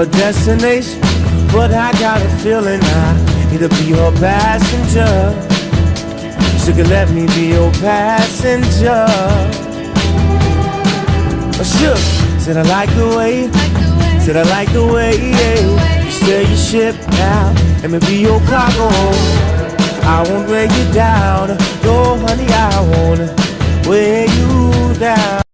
her destination, but I got a feeling I need to be her passenger. She could let me be your passenger. Sure, said I like the way, said I like the way, yeah. You sail your ship now, let me be your cargo. I won't weigh you down, no honey, I won't weigh you down.